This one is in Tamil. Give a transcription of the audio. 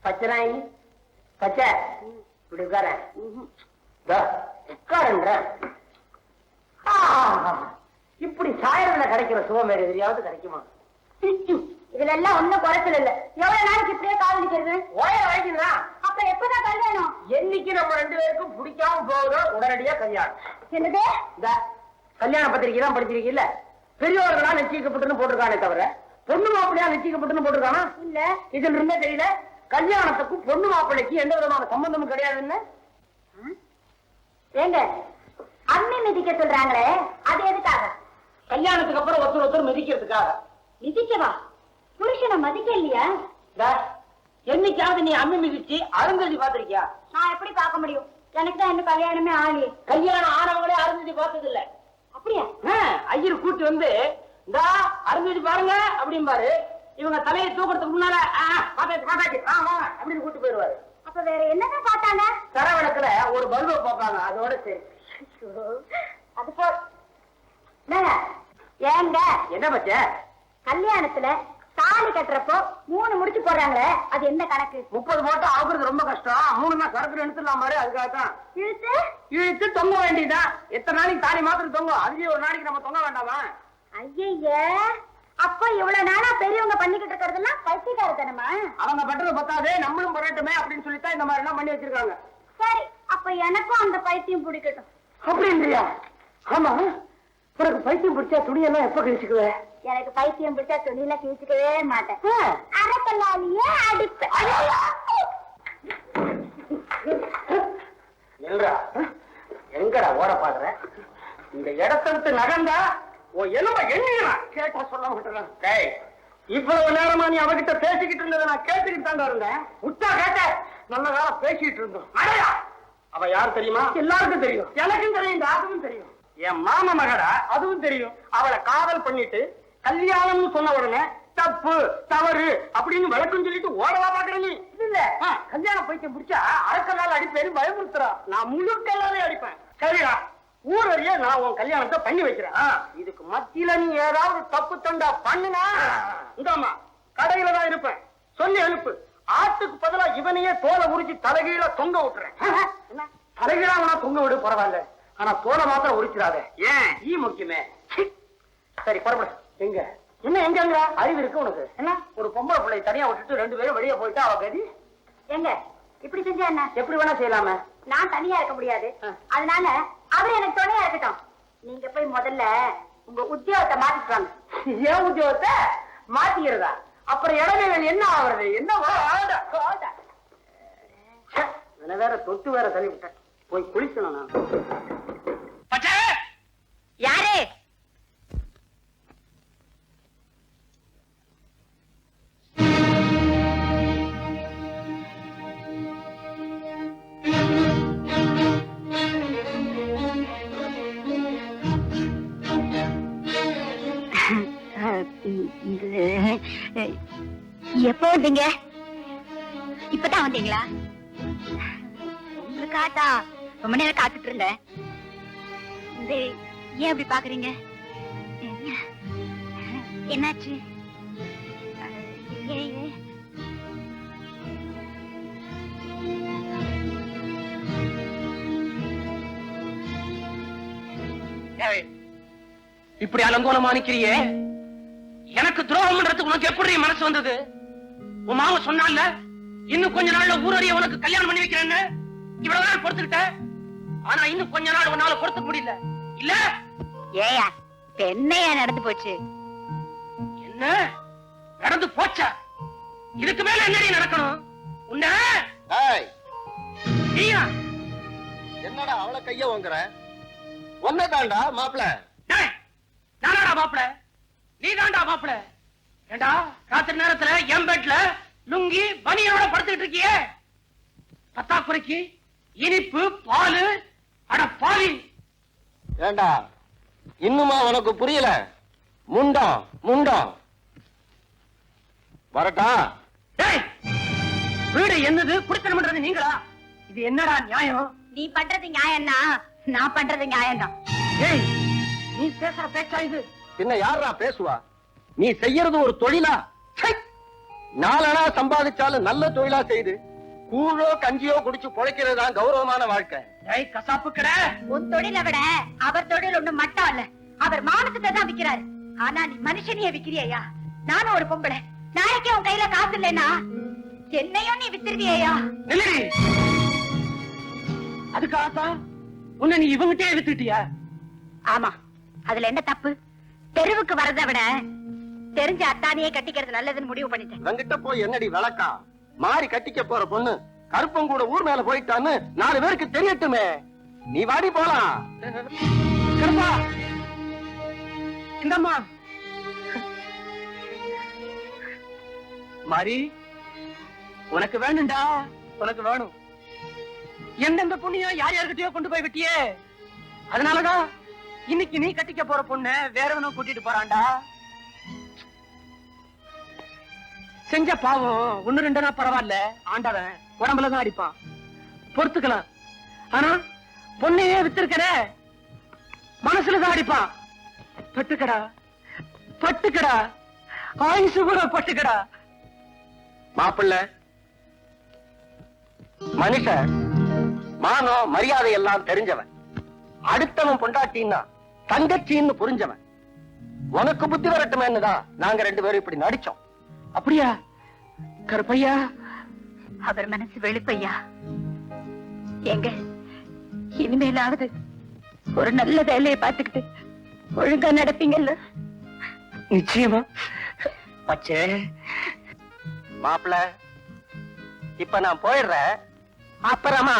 பச்சனாயி பச்சை இப்படி உட்கார உட்காருன்ற. இப்படி சாயல்ல கிடைக்கிற சுகம் வேற எதிரியாவது கிடைக்குமா? இதுல எல்லாம் ஒண்ணும் குறைச்சல் இல்ல. எவ்வளவு நாளைக்கு இப்படியே காதலிக்கிறது? ஓய வாங்கினா அப்ப எப்பதான் கல்யாணம்? என்னைக்கு நம்ம 2 பேருக்கும் பிடிக்காம போகுதோ உடனடியா கல்யாணம். என்னது? இந்த கல்யாண பத்திரிக்கை தான் படிச்சிருக்கீல்ல, பெரியவர்களா நிச்சயிக்கப்பட்டுன்னு போட்டிருக்கானே தவிர பொண்ணு மாப்பிள்ளையா நிச்சயிக்கப்பட்டுன்னு போட்டிருக்கானா இல்ல. இதுல இருந்தே தெரியல கல்யாணத்துக்கும் பொண்ணு மாப்பிள்ளைக்கு எந்த விதமான சம்பந்தமும் கிடையாதுன்னு. ஏங்க அம்மி மிதிக்க சொல்றாங்களே, அது எதுக்காக? கல்யாணத்துக்கு அப்புறம் ஒருத்தர் மிதிக்கிறதுக்காக. மிதிக்கவா? புருஷனை மதிக்க இல்லையா? என்னைக்காவது நீ அம்மி மிதிச்சு அருந்ததி பாத்திருக்கியா? நான் எப்படி பார்க்க முடியும்? எனக்கு தான் இன்னும் கல்யாணமே ஆகலையே. கல்யாணம் ஆனவங்களே அருந்ததி பார்த்தது இல்ல. அப்படியா? ஐயர் கூட்டி வந்து இந்த அருந்ததி பாருங்க அப்படின்பாரு. இவங்க தலையை தூக்கிறதுக்கு முன்னால அப்படின்னு கூட்டு போயிருவாரு. அப்ப வேற என்னதான் பார்த்தாங்க? தரவிளக்குல ஒரு பல்பை பார்ப்பாங்க, அதோட சரி. அது போ. ஏங்க என்ன பச்ச கல்யாணத்துல தாலி கட்டுறப்போ 3 முடிச்சு போடுறாங்களே, அது என்ன கணக்கு? 30 போட்டு ஆகுறது ரொம்ப கஷ்டம். 3 சரக்கு எடுத்துடலாம் பாரு. அதுக்காகத்தான் இழுத்து இழுத்து தொங்க வேண்டியதான். எத்தனை நாளைக்கு தாலி மாத்திரம் தொங்கும், அதுலயே ஒரு நாளைக்கு நம்ம தொங்க வேண்டாமா? ஐய, அப்போ இவ்வளவு நாளா பெரியவங்க பண்ணிக்கிட்டு இருக்கிறதெல்லாம் பைத்தியக்காரத்தனமா? அவங்க பட்டது பத்தாதே, நம்மளும் பரட்டுமே அப்படின்னு சொல்லித்தான் இந்த மாதிரி எல்லாம் பண்ணி வச்சிருக்காங்க. சரி, அப்ப எனக்கும் அந்த பைத்தியம் பிடிக்கட்டும். அப்படின்றியா? ஆமா, உனக்கு பைத்தியம் பிடிச்சா துணியெல்லாம் எப்ப கழிச்சுக்குவே? எனக்கு பைத்தியம் பிடிச்சா துணியில கிழிச்சுக்கவே மாட்டேன். அரைக்கல்லாலேயே அடிப்பேன். எங்கடா ஓட பாக்குற? இந்த இடத்தை விட்டு நகர்ந்தா எலும்ப எண்ணிடலாம். கேட்டா சொல்ல மாட்டேன். இவ்வளவு நேரமா நீ அவகிட்ட பேசிக்கிட்டு இருந்ததை நான் கேட்டுக்கிட்டு தாண்டா இருந்தேன். உச்சா கேட்ட நல்ல காலம் பேசிக்கிட்டு இருந்தோம். அடையா, அவ யார் தெரியுமா? எல்லாருக்கும் தெரியும். எனக்கும் தெரியும், அதுவும் தெரியும். என் மாமா மகடா, அதுவும் தெரியும். அவளை காதல் பண்ணிட்டு கல்யாணம்னு சொன்ன உடனே தப்பு தவறு அப்படின்னு விளக்கம் சொல்லிட்டு ஓடவா பாக்குற நீ? இல்ல, கல்யாணம் பைத்தியம் பிடிச்சா அரக்கல்லால அடிப்பேன்னு பயமுறுத்துறா. நான் முழு கல்லாலே அடிப்பேன். சரியா? ஊரறிய நான் உன் கல்யாணத்தை பண்ணி வைக்கிறேன். இதுக்கு மத்தியில நீ ஏதாவது தப்பு தண்டா பண்ணுனா இந்தாமா கடையில தான் இருப்பேன். சொல்லி அனுப்பு. ஆட்டுக்கு பதிலா இவனையே தோலை உரிச்சு தலைகீழ தொங்க விட்டுறேன். என்ன தலைகீழா வேணா தொங்க விடு, பரவாயில்ல. ஆனா தோலை மாத்திரம் உரிச்சிடாத. ஏன்? ஈ முக்கியமே. சரி பரவாயில்ல. எங்க என்ன எங்க அறிவு இருக்கு உனக்கு? என்ன ஒரு பொம்பளை பிள்ளை தனியா விட்டுட்டு 2 பேரும் வெளியே போயிட்டா அவ கதி? எங்க இப்படி செஞ்சா என்ன? எப்படி வேணா செய்யலாமே. நான் தனியா இருக்க முடியாது, அதனால அவர் எனக்கு துணையா இருக்கட்டும். நீங்க போய் முதல்ல உங்க உத்தியோகத்தை மாத்திட்டாங்க. ஏன் உத்தியோகத்தை மாத்திக்கிறதா? அப்புறம் இடைவேளை என்ன ஆகுறது? என்ன வேற தொட்டு வேற தள்ளி விட்டேன். போய் குளிக்கணும் நான். யாரு? எப்போ வந்தீங்க? இப்பதான் வந்தீங்களா? உங்களுக்காட்டா ரொம்ப நேரம் காத்துட்டு இருந்தேன். ஏன் அப்படி பாக்குறீங்க? என்னாச்சு? இப்படி அலங்கோலமா நிக்கிறியே, எனக்கு துரோகம் பண்றதுக்கு உனக்கு எப்படி மனசு வந்தது? உன் மாமா சொன்னால இன்னும் கொஞ்ச நாள்ல ஊரறிய உனக்கு கல்யாணம் பண்ணி வைக்கிறேன்னு. இவ்வளவு நாள் பொறுத்துக்கிட்ட, ஆனா இன்னும் கொஞ்ச நாள் உன்னால பொறுத்துக்க முடியல இல்ல? ஏயா என்னையா நடந்து போச்சு? என்ன நடந்து போச்சா? இதுக்கு மேல என்னடி நடக்கணும்? உன்ன நீயா என்னடா அவளை கைய வாங்குற? ஒன்னதாண்டா மாப்பிள. நானாடா மாப்பிள? நீ தாண்டா மாப்பிள. ஏண்டா ராத்திரி நேரத்துல என் பெட்ல லுங்கி பனியோட படுத்துக்கிட்டு இருக்கியே? பத்தாக்குறைக்கு இனிப்பு பாலு. அட பாவி, ஏண்டா இன்னுமா உனக்கு புரியல? முண்டம் முண்டம் வரட்டா? வீடு என்னது குடித்தனம் பண்றது நீங்களா? இது என்னடா நியாயம்? நீ பண்றது நியாயம்னா நான் பண்றது நியாயம்தான். ஏய், நீ பேசுற பேச்சா இது? பின்ன யாரா பேசுவா? நீ செய்யறது ஒரு தொழிலா? நாலனா சம்பாதிச்சாலும் நல்ல தொழிலா செய்து கூழோ கஞ்சியோ குடிச்சு பொழைக்கிறது தான் கௌரவமான வாழ்க்கை. ஏய் கசாப்பு கடை, உன் தொழிலை விட அவர் தொழில் ஒண்ணும் மட்டும் இல்ல, அவர் மானத்தை தான் விக்கிறாரு. ஆனா நீ மனுஷனையே விக்கிறியா? நானும் ஒரு பொம்பளை, நாளைக்கு உன் கையில காசு இல்லைன்னா என்னையும் நீ வித்துருவியா? நில்லடி. அதுக்காகத்தான் உன்னை நீ இவங்கிட்டே வித்துட்டியா? ஆமா, அதுல என்ன தப்பு? தெருவுக்கு வரதை விட தெரிஞ்ச அத்தானியே கட்டிக்கிறது நல்லதுன்னு முடிவு பண்ணிட்டேன். இவங்கிட்ட போய் என்னடி விளக்கா? மாறி கட்டிக்க போற பொண்ணு கருப்பம் கூட ஊர் மேல போயிட்டான்னு 4 பேருக்கு தெரியட்டுமே. நீ வாடி போலாம். கருப்பா, இந்தம்மா. மாறி, உனக்கு வேணும்டா, உனக்கு வேணும். எந்தெந்த புண்ணியம் யார் யார்கிட்டயோ கொண்டு போய் விட்டியே, அதனாலதான் இன்னைக்கு நீ கட்டிக்க போற பொண்ணு வேறவனும் கூட்டிட்டு போறான்டா. செஞ்ச பாவம் 1-2 பரவாயில்ல, ஆண்டவன் உடம்புலதான் அடிப்பான், பொறுத்துக்கலாம். ஆனா பொண்ணையே வித்திருக்கிற மனசுலதான் அடிப்பான். பட்டுக்கடா, பட்டுக்கடா, ஆயுசு கூட பட்டுக்கடா. மாப்பிள்ள மனுஷன் மானம் மரியாதை எல்லாம் தெரிஞ்சவன், அடுத்தவன் பொண்டாட்டின்னா தங்கச்சின்னு புரிஞ்சவன். உனக்கு புத்தி வரட்டுமேன்னுதான் நாங்க 2 பேரும் இப்படி நடிச்சோம். அப்படியா கருப்பையா? அவர் மனசு வெளுப்பையா. எங்க இனிமேலாவது ஒரு நல்ல வேலையை பார்த்துக்கிட்டு ஒழுங்கா நடப்பீங்கல்ல? நிச்சயமா. பச்சே மாப்பிள்ள, இப்ப நான் போயிடுறேன். அப்புறமா